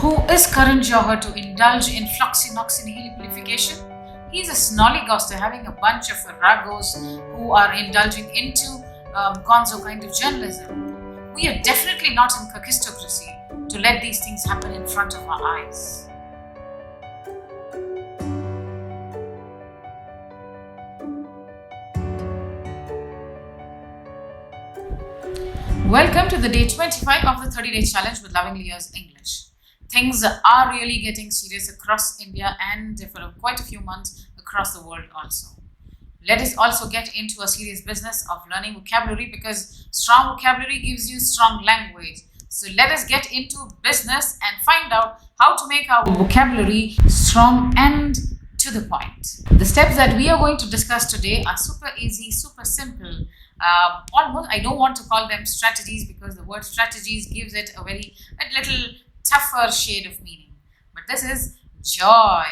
Who is Karan Johar to indulge in fluoxetinoxin He's a snollygoster having a bunch of ragos who are indulging into gonzo kind of journalism. We are definitely not in kakistocracy to let these things happen in front of our eyes. Welcome to the day 25 of the 30-day challenge with Loving Leah's English. Things are really getting serious across India and for quite a few months across the world also. Let us also get into a serious business of learning vocabulary because strong vocabulary gives you strong language. So let us get into business and find out how to make our vocabulary strong and to the point. The steps that we are going to discuss today are super easy, super simple. Almost, I don't want to call them strategies because the word strategies gives it a little tougher shade of meaning. But this is joy.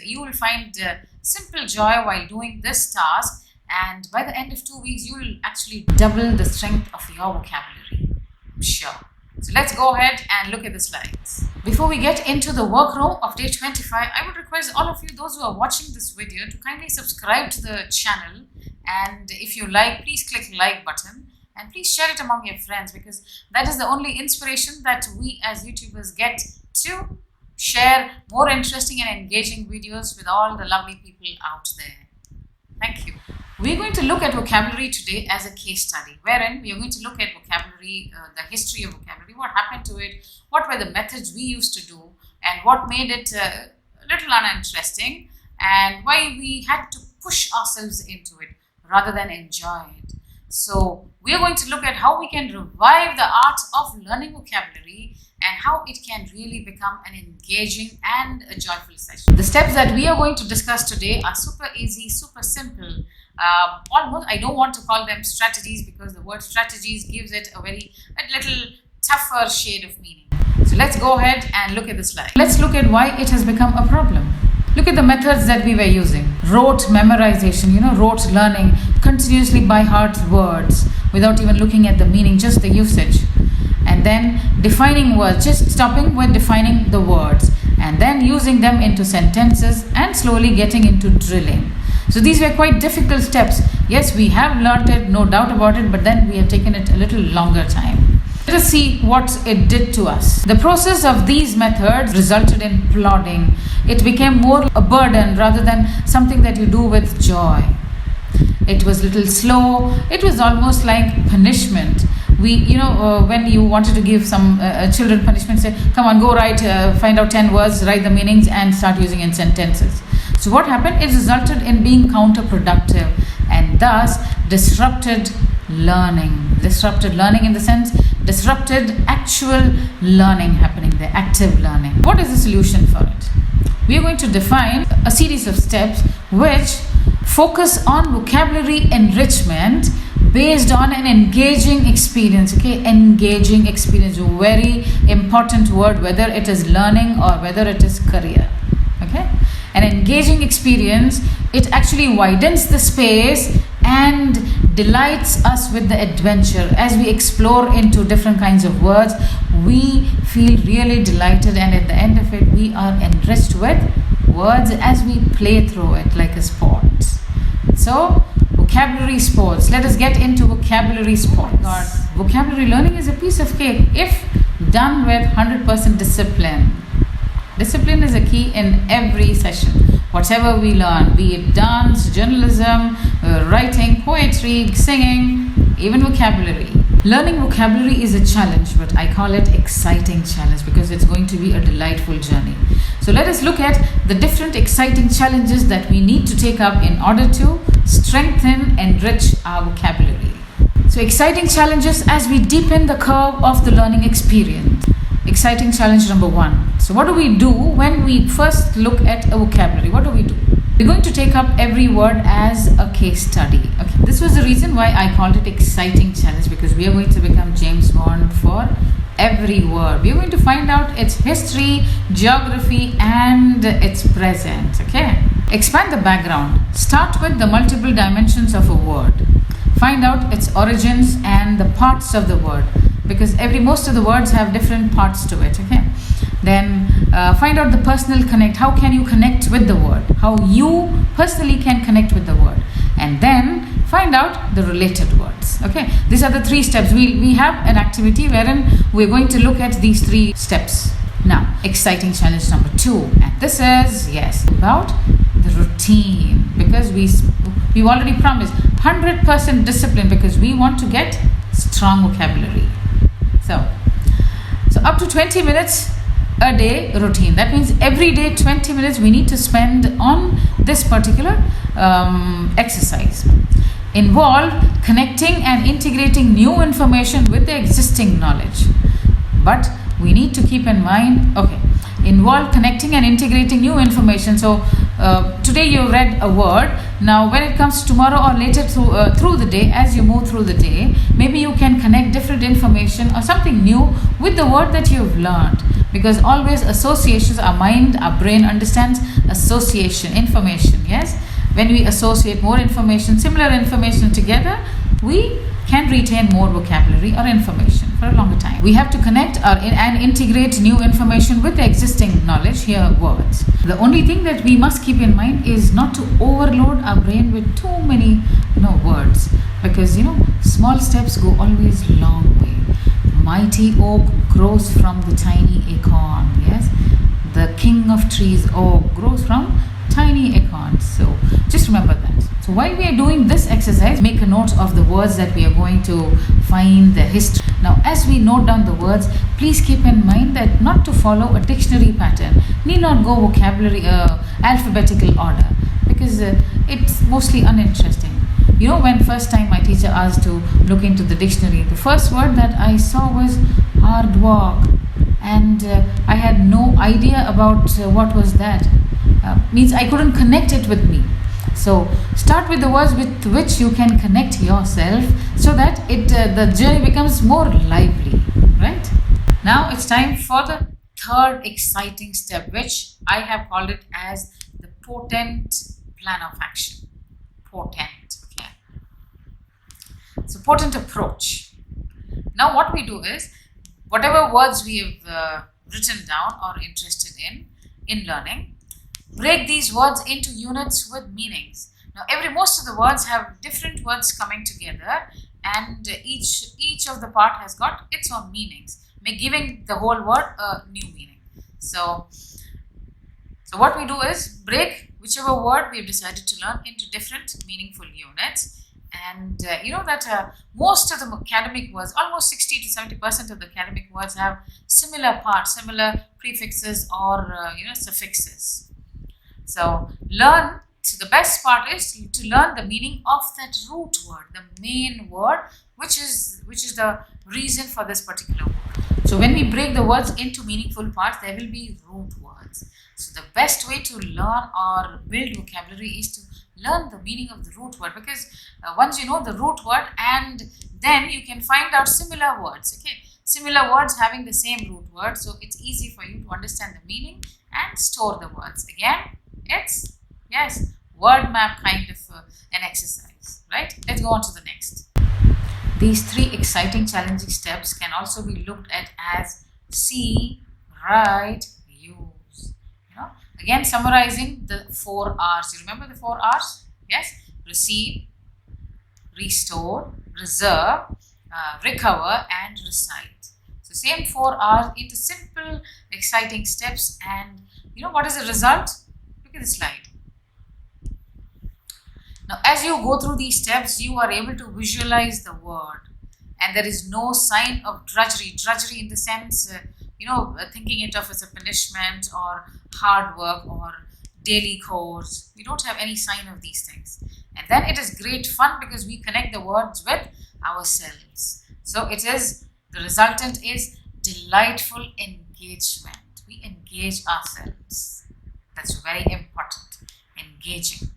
You will find simple joy while doing this task, and by the end of 2 weeks, you will actually double the strength of your vocabulary. I'm sure. So let's go ahead and look at the slides. Before we get into the workroom of day 25, I would request all of you, those who are watching this video, to kindly subscribe to the channel. And if you like, please click like button and please share it among your friends because that is the only inspiration that we as YouTubers get to share more interesting and engaging videos with all the lovely people out there. Thank you. We're going to look at vocabulary today as a case study, wherein we are going to look at vocabulary, the history of vocabulary, what happened to it, what were the methods we used to do, and what made it a little uninteresting, and why we had to push ourselves into it rather than enjoy it. So we are going to look at how we can revive the art of learning vocabulary and how it can really become an engaging and a joyful session. The steps that we are going to discuss today are super easy, super simple. Almost, I don't want to call them strategies because the word strategies gives it a little tougher shade of meaning. So let's go ahead and look at the slide. Let's look at why it has become a problem. Look at the methods that we were using. Rote memorization, rote learning, continuously by heart words without even looking at the meaning, just the usage. And then defining words, just stopping with defining the words and then using them into sentences and slowly getting into drilling. So these were quite difficult steps. Yes, we have learnt it, no doubt about it, but then we have taken it a little longer time. Let us see what it did to us. The process of these methods resulted in plodding. It became more a burden rather than something that you do with joy. It was a little slow. It was almost like punishment. When you wanted to give some children punishment, say, come on, go write, find out 10 words, write the meanings and start using in sentences. So what happened? It resulted in being counterproductive and thus disrupted learning. Disrupted learning in the sense, disrupted actual learning happening there, active learning. What is the solution for it? We are going to define a series of steps which focus on vocabulary enrichment based on an engaging experience. Okay, engaging experience, a very important word, whether it is learning or whether it is career. Okay, an engaging experience, it actually widens the space and delights us with the adventure. As we explore into different kinds of words, we feel really delighted, and at the end of it, we are enriched with words as we play through it like a sport. So, vocabulary sports. Let us get into vocabulary sports. Oh God. Vocabulary learning is a piece of cake if done with 100% discipline. Discipline is a key in every session. Whatever we learn, be it dance, journalism, writing, poetry, singing, even vocabulary. Learning vocabulary is a challenge, but I call it exciting challenge because it's going to be a delightful journey. So let us look at the different exciting challenges that we need to take up in order to strengthen, enrich our vocabulary. So exciting challenges as we deepen the curve of the learning experience. Exciting challenge number 1. So what do we do when we first look at a vocabulary? What do we do? We're going to take up every word as a case study. Okay. This was the reason why I called it exciting challenge, because we are going to become James Bond for every word. We are going to find out its history, geography, and its present. Okay. Expand the background. Start with the multiple dimensions of a word. Find out its origins and the parts of the word, because most of the words have different parts to it. Okay. Then Find out the personal connect. How can you connect with the word? How you personally can connect with the word. And then find out the related words. Okay, these are the 3 steps. We have an activity wherein we're going to look at these 3 steps. Now, exciting challenge number 2, and this is, yes, about the routine, because we've already promised 100% discipline, because we want to get strong vocabulary. So up to 20 minutes a day routine. That means every day 20 minutes we need to spend on this particular exercise. Involve connecting and integrating new information with the existing knowledge. But we need to keep in mind, okay, involve connecting and integrating new information. So today you read a word. Now when it comes tomorrow or later through the day, as you move through the day, maybe you can connect different information or something new with the word that you've learned. Because always associations, our mind, our brain understands association, information. Yes, when we associate more information, similar information together, we can retain more vocabulary or information for a longer time. We have to connect and integrate new information with the existing knowledge, here words. The only thing that we must keep in mind is not to overload our brain with too many words, because small steps go always long way. Mighty oak grows from the tiny acorn. Yes, the king of trees, oak, grows from tiny acorns. So just remember that. So while we are doing this exercise, make a note of the words that we are going to find, the history. Now as we note down the words, please keep in mind that not to follow a dictionary pattern. Need not go vocabulary alphabetical order, because it's mostly uninteresting. When first time my teacher asked to look into the dictionary, the first word that I saw was hard work, and I had no idea about what was that. Means I couldn't connect it with me. So start with the words with which you can connect yourself, so that the journey becomes more lively, right? Now it's time for the 3rd exciting step, which I have called it as the potent plan of action. Potent, okay. So potent approach. Now what we do is, whatever words we have written down or interested in learning, break these words into units with meanings. Now most of the words have different words coming together, and each of the part has got its own meanings, giving the whole word a new meaning. So what we do is break whichever word we've decided to learn into different meaningful units. And most of the academic words, almost 60 to 70% of the academic words, have similar parts, similar prefixes or suffixes. So the best part is to learn the meaning of that root word, the main word, which is the reason for this particular word. So when we break the words into meaningful parts, there will be root words. So the best way to learn or build vocabulary is to learn the meaning of the root word, because once you know the root word, and then you can find out similar words, okay, similar words having the same root word, so it's easy for you to understand the meaning and store the words. Again, it's word map kind of an exercise, right? Let's go on to the next. These 3 exciting challenging steps can also be looked at as see, write, use. Again, summarizing the 4 R's. You remember the 4 R's? Yes. Receive, restore, reserve, recover, and recite. So same 4 R's into simple, exciting steps. And what is the result? Look at the slide. Now, as you go through these steps, you are able to visualize the word, and there is no sign of drudgery. Drudgery in the sense, thinking it of as a punishment or hard work or daily chores. We don't have any sign of these things. And then it is great fun, because we connect the words with ourselves. So the resultant is delightful engagement. We engage ourselves. That's very important. Engaging.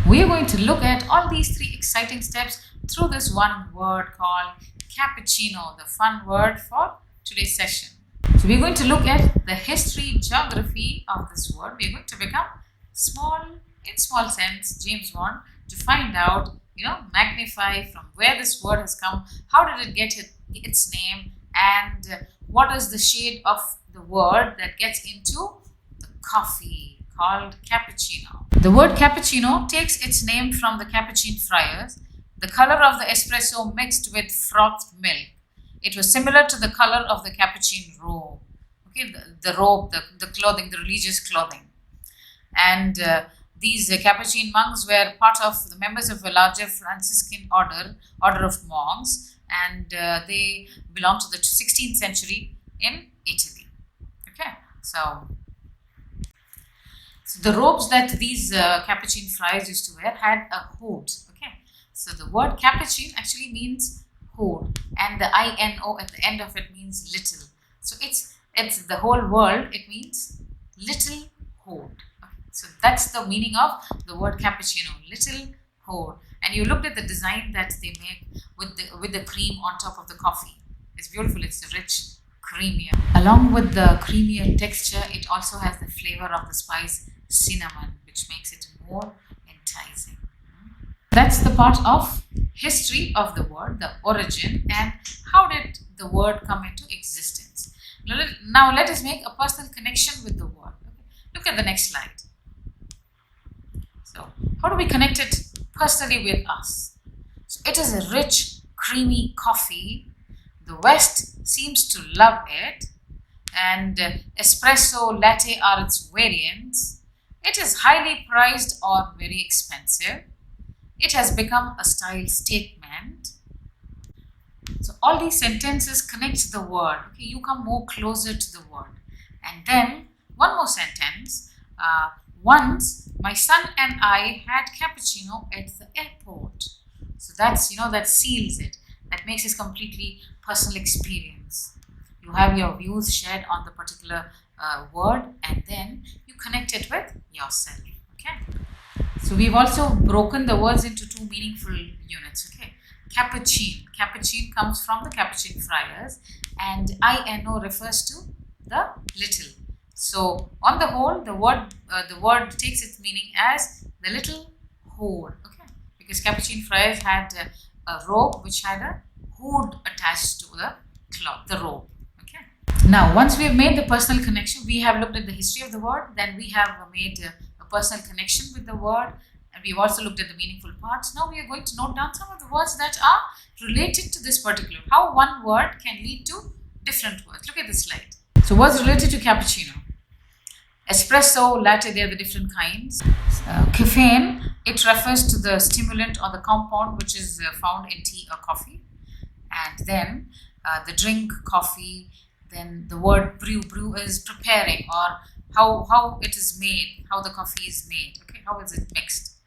We are going to look at all these 3 exciting steps through this one word called cappuccino, the fun word for today's session. So we are going to look at the history, geography of this word. We are going to become in small sense, James Bond, to find out, magnify from where this word has come, how did it get its name, and what is the shade of the word that gets into the coffee called cappuccino. The word cappuccino takes its name from the Capuchin friars, the color of the espresso mixed with frothed milk. It was similar to the color of the Capuchin robe. Okay, the robe, the clothing, the religious clothing. And these Capuchin monks were part of the members of a larger Franciscan order of monks, and they belong to the 16th century in Italy. Okay, so the robes that these Capuchin friars used to wear had a hood. Okay, so the word Capuchin actually means hood, and the INO at the end of it means little. So it's the whole world. It means little hood. Okay, so that's the meaning of the word cappuccino, little hood. And you looked at the design that they make with the cream on top of the coffee. It's beautiful. It's rich, creamier. Along with the creamier texture, it also has the flavor of the spice cinnamon, which makes it more enticing. That's the part of history of the word, the origin, and how did the word come into existence. Now let us make a personal connection with the word. Okay. Look at the next slide. So how do we connect it personally with us? So it is a rich, creamy coffee. The West seems to love it, and espresso, latte are its variants. It is highly priced or very expensive. It has become a style statement. So all these sentences connect the word. Okay, you come more closer to the word. And then one more sentence. Once my son and I had cappuccino at the airport. So that's, that seals it. That makes it completely personal experience. You have your views shared on the particular word, and then you connect it with yourself. Okay. So we've also broken the words into two meaningful units. Okay. Capuchin. Capuchin comes from the Capuchin friars, and INO refers to the little. So on the whole, the word takes its meaning as the little hood. Okay. Because Capuchin friars had a robe which had a hood attached to the cloth, the robe. Okay. Now, once we have made the personal connection, we have looked at the history of the word, then we have made a personal connection with the word, and we've also looked at the meaningful parts. Now we are going to note down some of the words that are related to this particular, how one word can lead to different words. Look at this slide. So words related to cappuccino. Espresso, latte, they are the different kinds. Caffeine, it refers to the stimulant or the compound which is found in tea or coffee. And then the drink, coffee, then the word brew. Brew is preparing, or how it is made, how the coffee is made, okay, how is it mixed.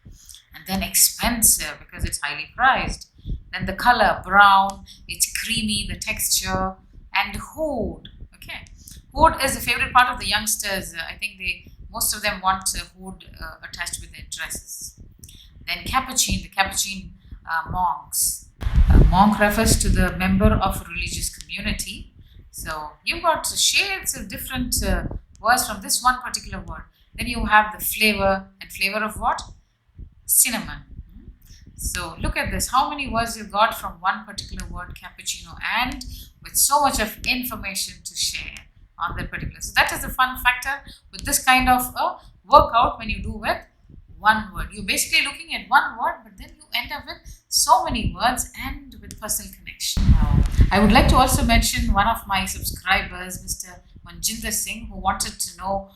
And then expensive, because it's highly priced. Then the color, brown, it's creamy, the texture. And hood, okay. Hood is a favorite part of the youngsters. I think most of them want a hood attached with their dresses. Then capuchin, the Capuchin monks. Monk refers to the member of a religious community. So you've got shades of different words from this one particular word. Then you have the flavor, and flavor of what? Cinnamon. So look at this, how many words you got from one particular word, cappuccino, and with so much of information to share on that particular. So that is the fun factor with this kind of a workout when you do with one word. You're basically looking at one word, but then you end up with so many words and with personal connection. Now, I would like to also mention one of my subscribers, Mr. Manjinder Singh, who wanted to know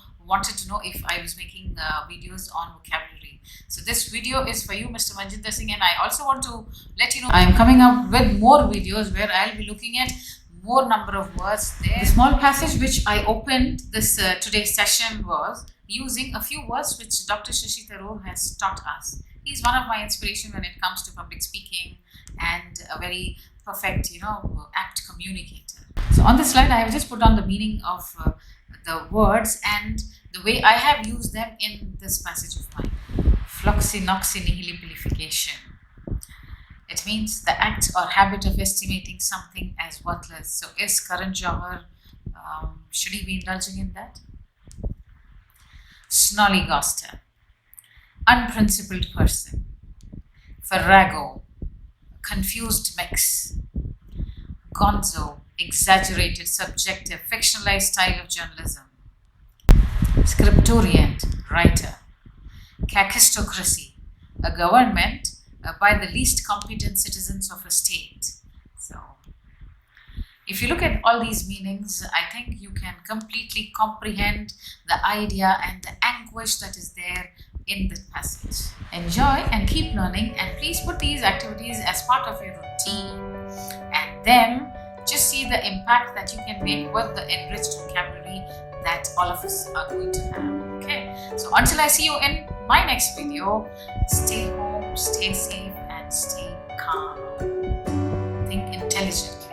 if I was making videos on vocabulary. So this video is for you, Mr. Manjinder Singh, and I also want to let you know I am coming up with more videos where I'll be looking at more number of words there. The small passage which I opened this today's session was using a few words which Dr. Shashi Tharoor has taught us. He's one of my inspiration when it comes to public speaking and a very perfect, apt communicator. So on this slide, I have just put on the meaning of the words and the way I have used them in this passage of mine. Fluxi noxi nihilipilification. It means the act or habit of estimating something as worthless. So is Karan Johar, should he be indulging in that? Snollygoster, unprincipled person. Farrago, confused mix. Gonzo, exaggerated, subjective, fictionalized style of journalism. Scripturient, writer. Kakistocracy, a government by the least competent citizens of a state. So, if you look at all these meanings, I think you can completely comprehend the idea and the anguish that is there in the passage. Enjoy and keep learning, and please put these activities as part of your routine, and then just see the impact that you can make with the enriched vocabulary that all of us are going to have. Okay, so until I see you in my next video, stay home, stay safe, and stay calm. Think intelligently.